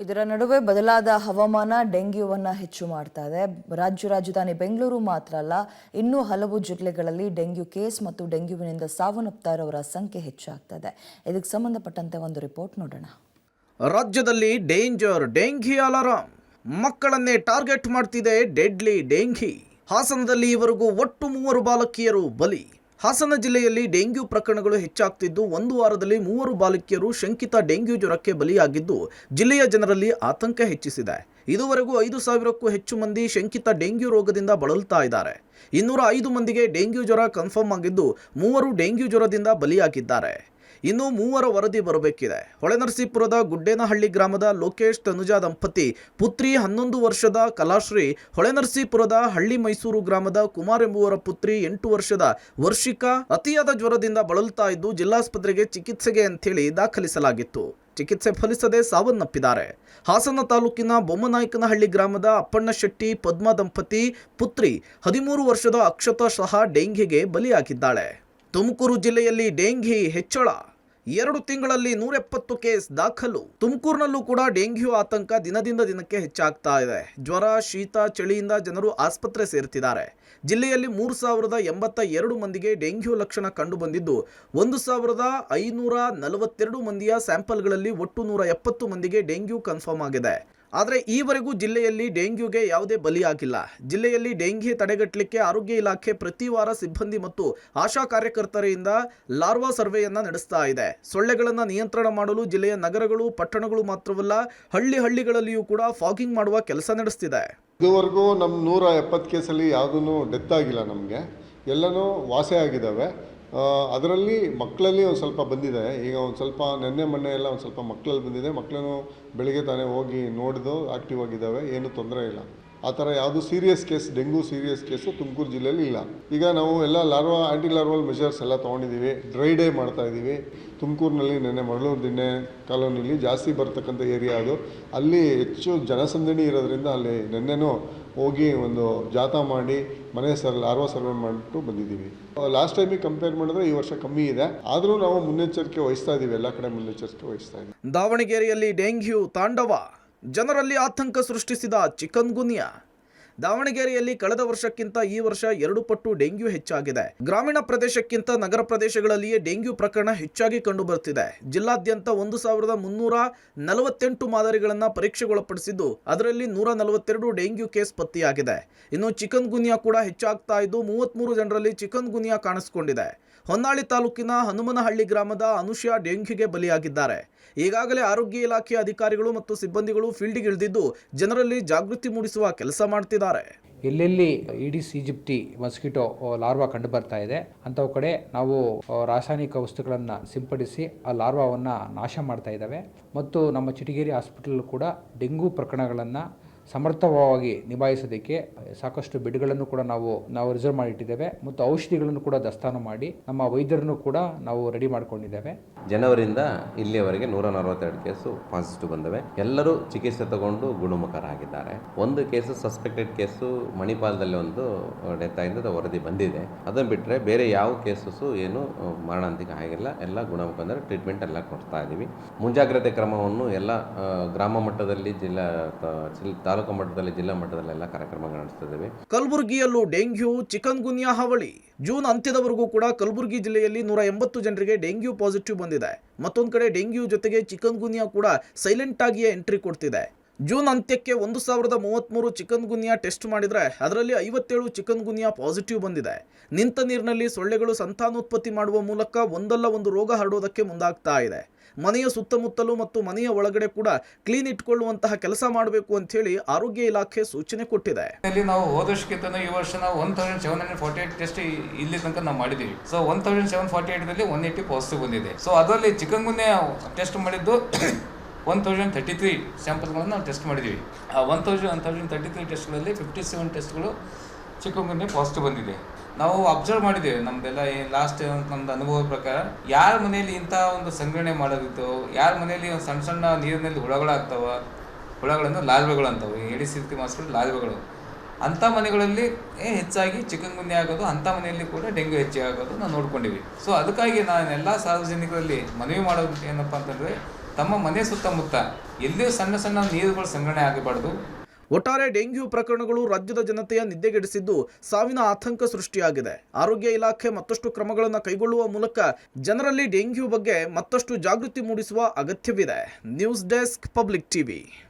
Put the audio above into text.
ಇದರ ನಡುವೆ ಬದಲಾದ ಹವಾಮಾನ ಡೆಂಗ್ಯೂವನ್ನು ಹೆಚ್ಚು ಮಾಡ್ತಾ ಇದೆ. ರಾಜಧಾನಿ ಬೆಂಗಳೂರು ಮಾತ್ರ ಅಲ್ಲ, ಇನ್ನೂ ಹಲವು ಜಿಲ್ಲೆಗಳಲ್ಲಿ ಡೆಂಗ್ಯೂ ಕೇಸ್ ಮತ್ತು ಡೆಂಗ್ಯೂವಿನಿಂದ ಸಾವನ್ನಪ್ತಾ ಇರೋರ ಸಂಖ್ಯೆ ಹೆಚ್ಚಾಗ್ತಾ ಇದೆ. ಇದಕ್ಕೆ ಸಂಬಂಧಪಟ್ಟಂತೆ ಒಂದು ರಿಪೋರ್ಟ್ ನೋಡೋಣ. ರಾಜ್ಯದಲ್ಲಿ ಡೇಂಜರ್ ಡೆಂಘಿ ಅಲಾರಾಮ್. ಮಕ್ಕಳನ್ನೇ ಟಾರ್ಗೆಟ್ ಮಾಡ್ತಿದೆ ಡೆಡ್ಲಿ ಡೆಂಘಿ. ಹಾಸನದಲ್ಲಿ ಈವರೆಗೂ ಒಟ್ಟು 3 ಬಾಲಕಿಯರು ಬಲಿ. ಹಾಸನ ಜಿಲ್ಲೆಯಲ್ಲಿ ಡೆಂಗ್ಯೂ ಪ್ರಕರಣಗಳು ಹೆಚ್ಚಾಗ್ತಿದ್ದು, ಒಂದು ವಾರದಲ್ಲಿ 3 ಬಾಲಕಿಯರು ಶಂಕಿತ ಡೆಂಗ್ಯೂ ಜ್ವರಕ್ಕೆ ಬಲಿಯಾಗಿದ್ದು ಜಿಲ್ಲೆಯ ಜನರಲ್ಲಿ ಆತಂಕ ಹೆಚ್ಚಿಸಿದೆ. ಇದುವರೆಗೂ 5,000ಕ್ಕೂ ಹೆಚ್ಚು ಮಂದಿ ಶಂಕಿತ ಡೆಂಗ್ಯೂ ರೋಗದಿಂದ ಬಳಲ್ತಾ ಇದ್ದಾರೆ. 205 ಮಂದಿಗೆ ಡೆಂಗ್ಯೂ ಜ್ವರ ಕನ್ಫರ್ಮ್ ಆಗಿದ್ದು, 3 ಡೆಂಗ್ಯೂ ಜ್ವರದಿಂದ ಬಲಿಯಾಗಿದ್ದಾರೆ. ಇನ್ನು 3 ವರದಿ ಬರಬೇಕಿದೆ. ಹೊಳೆನರಸೀಪುರದ ಗುಡ್ಡೇನಹಳ್ಳಿ ಗ್ರಾಮದ ಲೋಕೇಶ್ ತನುಜಾ ದಂಪತಿ ಪುತ್ರಿ 11 ವರ್ಷದ ಕಲಾಶ್ರೀ, ಹೊಳೆನರಸೀಪುರದ ಹಳ್ಳಿ ಮೈಸೂರು ಗ್ರಾಮದ ಕುಮಾರ್ ಎಂಬುವರ ಪುತ್ರಿ 8 ವರ್ಷದ ವರ್ಷಿಕಾ ಅತಿಯಾದ ಜ್ವರದಿಂದ ಬಳಲ್ತಾ ಇದ್ದು ಜಿಲ್ಲಾಸ್ಪತ್ರೆಗೆ ಚಿಕಿತ್ಸೆಗೆ ಅಂತೇಳಿ ದಾಖಲಿಸಲಾಗಿತ್ತು. ಚಿಕಿತ್ಸೆ ಫಲಿಸದೆ ಸಾವನ್ನಪ್ಪಿದ್ದಾರೆ. ಹಾಸನ ತಾಲೂಕಿನ ಬೊಮ್ಮನಾಯಕನಹಳ್ಳಿ ಗ್ರಾಮದ ಅಪ್ಪಣ್ಣ ಶೆಟ್ಟಿ ಪದ್ಮ ದಂಪತಿ ಪುತ್ರಿ 13 ವರ್ಷದ ಅಕ್ಷತಾ ಸಹ ಡೆಂಘಿಗೆ ಬಲಿಯಾಗಿದ್ದಾಳೆ. ತುಮಕೂರು ಜಿಲ್ಲೆಯಲ್ಲಿ ಡೆಂಘಿ ಹೆಚ್ಚಳ. 2 ತಿಂಗಳಲ್ಲಿ 170 ಕೇಸ್ ದಾಖಲು. ತುಮಕೂರಿನಲ್ಲೂ ಕೂಡ ಡೆಂಗ್ಯೂ ಆತಂಕ ದಿನದಿಂದ ದಿನಕ್ಕೆ ಹೆಚ್ಚಾಗ್ತಾ ಇದೆ. ಜ್ವರ, ಶೀತ, ಚಳಿಯಿಂದ ಜನರು ಆಸ್ಪತ್ರೆ ಸೇರ್ತಿದ್ದಾರೆ. ಜಿಲ್ಲೆಯಲ್ಲಿ 3,082 ಮಂದಿಗೆ ಡೆಂಗ್ಯೂ ಲಕ್ಷಣ ಕಂಡು ಬಂದಿದ್ದು, 1,542 ಮಂದಿಯ ಸ್ಯಾಂಪಲ್ಗಳಲ್ಲಿ ಒಟ್ಟು 170 ಮಂದಿಗೆ ಡೆಂಗ್ಯೂ ಕನ್ಫರ್ಮ್ ಆಗಿದೆ. ಆದರೆ ಈವರೆಗೂ ಜಿಲ್ಲೆಯಲ್ಲಿ ಡೆಂಗ್ಯೂಗೆ ಯಾವುದೇ ಬಲಿಯಾಗಿಲ್ಲ. ಜಿಲ್ಲೆಯಲ್ಲಿ ಡೆಂಘಿ ತಡೆಗಟ್ಟಲಿಕ್ಕೆ ಆರೋಗ್ಯ ಇಲಾಖೆ ಪ್ರತಿ ವಾರ ಸಿಬ್ಬಂದಿ ಮತ್ತು ಆಶಾ ಕಾರ್ಯಕರ್ತರಿಂದ ಲಾರ್ವಾ ಸರ್ವೆಯನ್ನು ನಡೆಸ್ತಾ ಇದೆ. ಸೊಳ್ಳೆಗಳನ್ನು ನಿಯಂತ್ರಣ ಮಾಡಲು ಜಿಲ್ಲೆಯ ನಗರಗಳು, ಪಟ್ಟಣಗಳು ಮಾತ್ರವಲ್ಲ, ಹಳ್ಳಿಗಳಲ್ಲಿಯೂ ಕೂಡ ಫಾಗಿಂಗ್ ಮಾಡುವ ಕೆಲಸ ನಡೆಸ್ತಿದೆ. ಇದುವರೆಗೂ ನಮ್ಮ 170 ಕೇಸಲ್ಲಿ ಯಾವುದೂ ಡೆತ್ ಆಗಿಲ್ಲ. ನಮಗೆ ಎಲ್ಲನೂ ವಾಸಿ ಆಗಿದ್ದಾವೆ. ಅದರಲ್ಲಿ ಮಕ್ಕಳಲ್ಲಿ ಒಂದು ಸ್ವಲ್ಪ ಬಂದಿದೆ. ಈಗ ಒಂದು ಸ್ವಲ್ಪ ಮೊನ್ನೆ ಎಲ್ಲ ಒಂದು ಸ್ವಲ್ಪ ಮಕ್ಕಳಲ್ಲಿ ಬಂದಿದೆ. ಮಕ್ಕಳನ್ನು ಬೆಳಿಗ್ಗೆ ತಾನೇ ಹೋಗಿ ನೋಡಿದು ಆಕ್ಟಿವ್ ಆಗಿದ್ದಾವೆ, ಏನೂ ತೊಂದರೆ ಇಲ್ಲ. ಆ ಥರ ಯಾವುದು serious case, dengue serious case Tumakuru ಜಿಲ್ಲೆಯಲ್ಲಿ ಇಲ್ಲ. ಈಗ ನಾವು ಎಲ್ಲ ಆ್ಯಂಟಿ ಲಾರ್ವಲ್ ಮೆಷರ್ಸ್ ಎಲ್ಲ ತೊಗೊಂಡಿದ್ದೀವಿ. ಡ್ರೈ ಡೇ ಮಾಡ್ತಾ ಇದ್ದೀವಿ. ತುಮಕೂರಿನಲ್ಲಿ ಮರಳೂರು ದಿಣ್ಣೆ ಕಾಲೋನಿಲಿ ಜಾಸ್ತಿ ಬರ್ತಕ್ಕಂಥ ಏರಿಯಾ ಅದು. ಅಲ್ಲಿ ಹೆಚ್ಚು ಜನಸಂದಣಿ ಇರೋದ್ರಿಂದ ಅಲ್ಲಿ ನೆನ್ನೆನೂ ಹೋಗಿ ಒಂದು ಜಾಥಾ ಮಾಡಿ ಲಾರ್ವಾ ಸರ್ವೆ ಮಾಡಿಬಿಟ್ಟು ಬಂದಿದ್ದೀವಿ. ಲಾಸ್ಟ್ ಟೈಮಿಗೆ ಕಂಪೇರ್ ಮಾಡಿದ್ರೆ ಈ ವರ್ಷ ಕಮ್ಮಿ ಇದೆ. ಆದರೂ ನಾವು ಮುನ್ನೆಚ್ಚರಿಕೆ ವಹಿಸ್ತಾ ಇದ್ದೀವಿ. ಎಲ್ಲ ಕಡೆ ಮುನ್ನೆಚ್ಚರಿಕೆ ವಹಿಸ್ತಾ ಇದ್ದೀವಿ. ದಾವಣಗೆರೆಯಲ್ಲಿ ಡೆಂಗ್ಯೂ ತಾಂಡವ. ಜನರಲ್ಲಿ ಆತಂಕ ಸೃಷ್ಟಿಸಿದ ಚಿಕನ್ಗುನ್ಯಾ. ದಾವಣಗೆರೆಯಲ್ಲಿ ಕಳೆದ ವರ್ಷಕ್ಕಿಂತ ಈ ವರ್ಷ 2 ಪಟ್ಟು ಡೆಂಗ್ಯೂ ಹೆಚ್ಚಾಗಿದೆ. ಗ್ರಾಮೀಣ ಪ್ರದೇಶಕ್ಕಿಂತ ನಗರ ಪ್ರದೇಶಗಳಲ್ಲಿಯೇ ಡೆಂಗ್ಯೂ ಪ್ರಕರಣ ಹೆಚ್ಚಾಗಿ ಕಂಡುಬರುತ್ತಿದೆ. ಜಿಲ್ಲಾದ್ಯಂತ 1,348 ಮಾದರಿಗಳನ್ನು ಪರೀಕ್ಷೆಗೊಳಪಡಿಸಿದ್ದು, ಅದರಲ್ಲಿ 142 ಡೆಂಗ್ಯೂ ಕೇಸ್ ಪತ್ತೆಯಾಗಿದೆ. ಇನ್ನು ಚಿಕನ್ಗುನ್ಯಾ ಕೂಡ ಹೆಚ್ಚಾಗ್ತಾ ಇದ್ದು, 33 ಜನರಲ್ಲಿ ಚಿಕನ್ಗುನ್ಯಾ ಕಾಣಿಸಿಕೊಂಡಿದೆ. ಹೊನ್ನಾಳಿ ತಾಲೂಕಿನ ಹನುಮನಹಳ್ಳಿ ಗ್ರಾಮದ ಅನುಷ್ಯಾ ಡೆಂಗ್ಯೂಗೆ ಬಲಿಯಾಗಿದ್ದಾರೆ. ಈಗಾಗಲೇ ಆರೋಗ್ಯ ಇಲಾಖೆಯ ಅಧಿಕಾರಿಗಳು ಮತ್ತು ಸಿಬ್ಬಂದಿಗಳು ಫೀಲ್ಡ್ಗೆ ಇಳಿದಿದ್ದು ಜನರಲ್ಲಿ ಜಾಗೃತಿ ಮೂಡಿಸುವ ಕೆಲಸ ಮಾಡ್ತಿದ್ದಾರೆ. ಎಲ್ಲೆಲ್ಲಿ ಈಡಿಸ್ ಈಜಿಪ್ಟಿ ಮಸ್ಕಿಟೋ ಲಾರ್ವಾ ಕಂಡು ಬರ್ತಾ ಇದೆ ಅಂಥವು ಕಡೆ ನಾವು ರಾಸಾಯನಿಕ ವಸ್ತುಗಳನ್ನು ಸಿಂಪಡಿಸಿ ಆ ಲಾರ್ವಾವನ್ನು ನಾಶ ಮಾಡ್ತಾ ಇದ್ದಾವೆ. ಮತ್ತು ನಮ್ಮ ಚಿಟಗೇರಿ ಹಾಸ್ಪಿಟಲ್ ಕೂಡ ಡೆಂಗು ಪ್ರಕರಣಗಳನ್ನು ಸಮರ್ಥವಾಗಿ ನಿಭಾಯಿಸೋದಕ್ಕೆ ಸಾಕಷ್ಟು ಬೆಡ್ಗಳನ್ನು ಕೂಡ ನಾವು ರಿಸರ್ವ್ ಮಾಡಿಟ್ಟಿದ್ದೇವೆ. ಮತ್ತು ಔಷಧಿಗಳನ್ನು ಕೂಡ ದಾಸ್ತಾನು ಮಾಡಿ ನಮ್ಮ ವೈದ್ಯರನ್ನು ಕೂಡ ನಾವು ರೆಡಿ ಮಾಡ್ಕೊಂಡಿದ್ದೇವೆ. ಜನವರಿಯಿಂದ ಇಲ್ಲಿಯವರೆಗೆ 142 ಕೇಸು ಪಾಸಿಟಿವ್ ಬಂದವೆ. ಎಲ್ಲರೂ ಚಿಕಿತ್ಸೆ ತಗೊಂಡು ಗುಣಮುಖರಾಗಿದ್ದಾರೆ. ಒಂದು ಕೇಸು ಸಸ್ಪೆಕ್ಟೆಡ್ ಕೇಸು ಮಣಿಪಾಲದಲ್ಲಿ ಒಂದು ಡೆತ್ ಆಗಿದ್ದ ವರದಿ ಬಂದಿದೆ. ಅದನ್ನು ಬಿಟ್ಟರೆ ಬೇರೆ ಯಾವ ಕೇಸಸ್ಸು ಏನು ಮರಣಾಂತಿಕ ಆಗಿಲ್ಲ. ಎಲ್ಲ ಗುಣಮುಖ ಅಂದರೆ ಟ್ರೀಟ್ಮೆಂಟ್ ಎಲ್ಲ ಕೊಡ್ತಾ ಇದ್ದೀವಿ. ಮುಂಜಾಗ್ರತೆ ಕ್ರಮವನ್ನು ಎಲ್ಲ ಗ್ರಾಮ ಮಟ್ಟದಲ್ಲಿ, ತಾಲೂಕು ಮಟ್ಟದಲ್ಲಿ, ಜಿಲ್ಲಾ ಮಟ್ಟದಲ್ಲೆಲ್ಲ ಕಾರ್ಯಕ್ರಮಗಳು ನಡೆಸ್ತಿದ್ದೇವೆ. ಕಲಬುರಗಿಯಲ್ಲೂ ಡೆಂಗ್ಯೂ ಚಿಕನ್ಗುನ್ಯಾ ಹಾವಳಿ. ಜೂನ್ ಅಂತ್ಯದವರೆಗೂ ಕೂಡ ಕಲಬುರಗಿ ಜಿಲ್ಲೆಯಲ್ಲಿ 180 ಜನರಿಗೆ ಡೆಂಗ್ಯೂ ಪಾಸಿಟಿವ್ ಬಂದಿದೆ. ಮತ್ತೊಂದು ಕಡೆ ಡೆಂಗ್ಯೂ ಜೊತೆಗೆ ಚಿಕನ್ಗುನ್ಯಾ ಕೂಡ ಸೈಲೆಂಟ್ ಆಗಿಯೇ ಎಂಟ್ರಿ ಕೊಡ್ತಿದೆ. ಜೂನ್ ಅಂತ್ಯಕ್ಕೆ 1,033 ಚಿಕನ್ಗುನ್ಯಾ ಟೆಸ್ಟ್ ಮಾಡಿದರೆ ಅದರಲ್ಲಿ 57 ಚಿಕನ್ಗುನ್ಯಾ ಪಾಸಿಟಿವ್ ಬಂದಿದೆ. ನಿಂತ ನೀರಿನಲ್ಲಿ ಸೊಳ್ಳೆಗಳು ಸಂತಾನೋತ್ಪತ್ತಿ ಮಾಡುವ ಮೂಲಕ ಒಂದಲ್ಲ ಒಂದು ರೋಗ ಹರಡೋದಕ್ಕೆ ಮುಂದಾಗ್ತಾ ಇದೆ. ಮನೆಯ ಸುತ್ತಮುತ್ತಲು ಮತ್ತು ಮನೆಯ ಒಳಗಡೆ ಕೂಡ ಕ್ಲೀನ್ ಇಟ್ಕೊಳ್ಳುವಂತಹ ಕೆಲಸ ಮಾಡಬೇಕು ಅಂತ ಹೇಳಿ ಆರೋಗ್ಯ ಇಲಾಖೆ ಸೂಚನೆ ಕೊಟ್ಟಿದೆ. ಇಲ್ಲಿ ನಾವು ಹೋದ ವರ್ಷಕ್ಕಿಂತ ಈ ವರ್ಷ ನಾವು 1,748 ಟೆಸ್ಟ್ ಇಲ್ಲಿ ತನಕ ನಾವು ಮಾಡಿದ್ದೀವಿ. ಸೊ 1,748ದಲ್ಲಿ 180 ಪಾಸಿಟಿವ್ ಬಂದಿದೆ. ಸೊ ಅದರಲ್ಲಿ ಚಿಕನ್ಗುನ್ಯಾ ಟೆಸ್ಟ್ ಮಾಡಿದ್ದು 1,033 ಸ್ಯಾಂಪಲ್ಗಳನ್ನು ನಾವು ಟೆಸ್ಟ್ ಮಾಡಿದ್ದೀವಿ. ಆ 1,033 ಟೆಸ್ಟ್ಗಳಲ್ಲಿ 57 ಟೆಸ್ಟ್ಗಳು ಚಿಕನ್ಗುನ್ಯಾ ಪಾಸಿಟಿವ್ ಬಂದಿದೆ. ನಾವು ಅಬ್ಸರ್ವ್ ಮಾಡಿದ್ದೇವೆ. ನಮ್ದೆಲ್ಲ ಲಾಸ್ಟ್ ನಮ್ದು ಅನುಭವದ ಪ್ರಕಾರ ಯಾರ ಮನೆಯಲ್ಲಿ ಇಂಥ ಒಂದು ಸಂಗ್ರಹಣೆ ಮಾಡೋದಿತ್ತು, ಯಾರ ಮನೆಯಲ್ಲಿ ಒಂದು ಸಣ್ಣ ಸಣ್ಣ ನೀರಿನಲ್ಲಿ ಹುಳಗಳಾಗ್ತಾವ, ಹುಳಗಳನ್ನು ಲಾರ್ವೆಗಳು ಅಂತವೆ, ಏಡಿಸ್ ಈಜಿಪ್ಟಿ ಮಸ್ಕಿಟೋ ಲಾರ್ವೆಗಳು, ಅಂಥ ಮನೆಗಳಲ್ಲಿ ಹೆಚ್ಚಾಗಿ ಚಿಕನ್ಗುನ್ಯಾ ಆಗೋದು, ಅಂಥ ಮನೆಯಲ್ಲಿ ಕೂಡ ಡೆಂಗ್ಯೂ ಹೆಚ್ಚಾಗೋದು ನಾವು ನೋಡ್ಕೊಂಡಿವಿ. ಸೊ ಅದಕ್ಕಾಗಿ ನಾನು ಎಲ್ಲ ಸಾರ್ವಜನಿಕರಲ್ಲಿ ಮನವಿ ಮಾಡೋದು ಏನಪ್ಪ ಅಂತಂದರೆ, ತಮ್ಮ ಮನೆ ಸುತ್ತಮುತ್ತ ಎಲ್ಲಿಯೂ ಸಣ್ಣ ಸಣ್ಣ ನೀರುಗಳು ಸಂಗ್ರಹಣೆ ಆಗಬಾರ್ದು. ಒಟ್ಟಾರೆ ಡೆಂಗ್ಯೂ ಪ್ರಕರಣಗಳು ರಾಜ್ಯದ ಜನತೆಯ ನಿದ್ದೆಗೆಡಿಸಿದ್ದು ಸಾವಿನ ಆತಂಕ ಸೃಷ್ಟಿಯಾಗಿದೆ. ಆರೋಗ್ಯ ಇಲಾಖೆ ಮತ್ತಷ್ಟು ಕ್ರಮಗಳನ್ನು ಕೈಗೊಳ್ಳುವ ಮೂಲಕ ಜನರಲ್ಲಿ ಡೆಂಗ್ಯೂ ಬಗ್ಗೆ ಮತ್ತಷ್ಟು ಜಾಗೃತಿ ಮೂಡಿಸುವ ಅಗತ್ಯವಿದೆ. News desk, public TV.